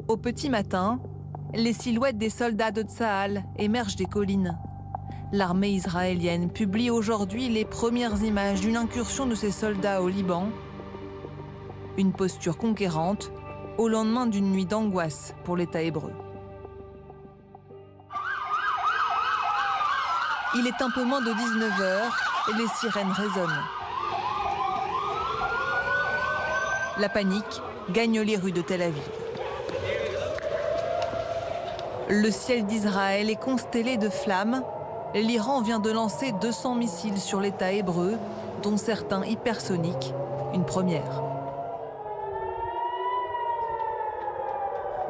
Au petit matin, les silhouettes des soldats de Tsahal émergent des collines. L'armée israélienne publie aujourd'hui les premières images d'une incursion de ses soldats au Liban. Une posture conquérante au lendemain d'une nuit d'angoisse pour l'État hébreu. Il est un peu moins de 19h et les sirènes résonnent. La panique gagne les rues de Tel Aviv. Le ciel d'Israël est constellé de flammes. L'Iran vient de lancer 200 missiles sur l'État hébreu, dont certains hypersoniques, une première.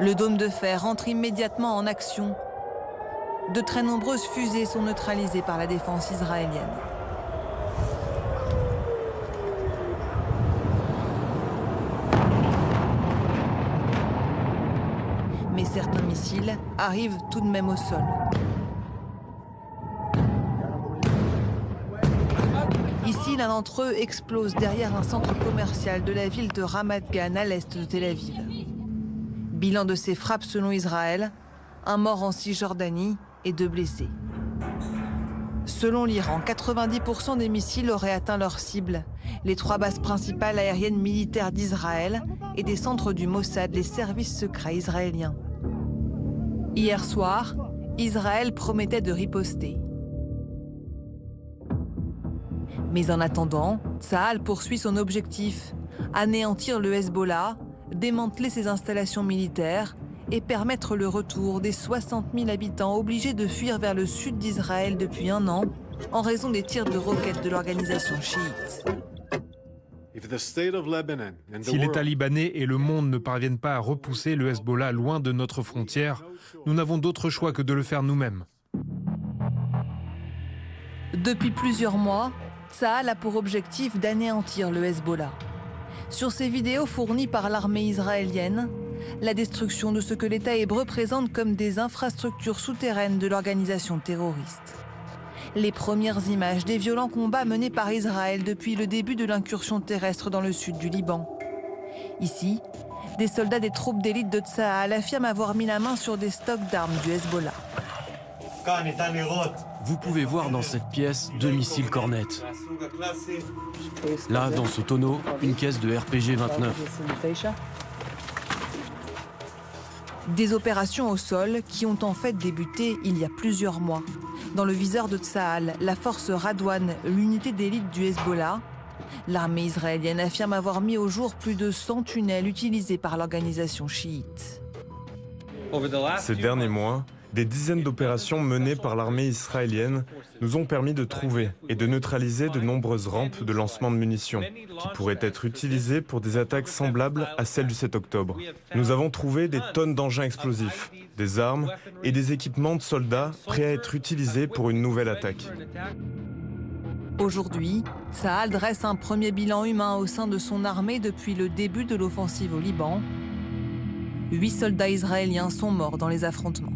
Le dôme de fer entre immédiatement en action. De très nombreuses fusées sont neutralisées par la défense israélienne. Mais certains missiles arrivent tout de même au sol. Ici, l'un d'entre eux explose derrière un centre commercial de la ville de Ramat Gan à l'est de Tel Aviv. Bilan de ces frappes selon Israël, un mort en Cisjordanie et 2 blessés. Selon l'Iran, 90% des missiles auraient atteint leur cible, les 3 bases principales aériennes militaires d'Israël et des centres du Mossad, les services secrets israéliens. Hier soir, Israël promettait de riposter. Mais en attendant, Tsahal poursuit son objectif, anéantir le Hezbollah, démanteler ses installations militaires et permettre le retour des 60 000 habitants obligés de fuir vers le sud d'Israël depuis 1 an en raison des tirs de roquettes de l'organisation chiite. Si l'État libanais et le monde ne parviennent pas à repousser le Hezbollah loin de notre frontière, nous n'avons d'autre choix que de le faire nous-mêmes. Depuis plusieurs mois, Tsahal a pour objectif d'anéantir le Hezbollah. Sur ces vidéos fournies par l'armée israélienne, la destruction de ce que l'État hébreu présente comme des infrastructures souterraines de l'organisation terroriste. Les premières images des violents combats menés par Israël depuis le début de l'incursion terrestre dans le sud du Liban. Ici, des soldats des troupes d'élite de Tsahal affirment avoir mis la main sur des stocks d'armes du Hezbollah. Vous pouvez voir dans cette pièce 2 missiles Cornet. Là, dans ce tonneau, une caisse de RPG-29. Des opérations au sol qui ont en fait débuté il y a plusieurs mois. Dans le viseur de Tsahal, la force Radwan, l'unité d'élite du Hezbollah, l'armée israélienne affirme avoir mis au jour plus de 100 tunnels utilisés par l'organisation chiite. Ces derniers mois, des dizaines d'opérations menées par l'armée israélienne nous ont permis de trouver et de neutraliser de nombreuses rampes de lancement de munitions qui pourraient être utilisées pour des attaques semblables à celles du 7 octobre. Nous avons trouvé des tonnes d'engins explosifs, des armes et des équipements de soldats prêts à être utilisés pour une nouvelle attaque. Aujourd'hui, Tsahal dresse un premier bilan humain au sein de son armée depuis le début de l'offensive au Liban. 8 soldats israéliens sont morts dans les affrontements.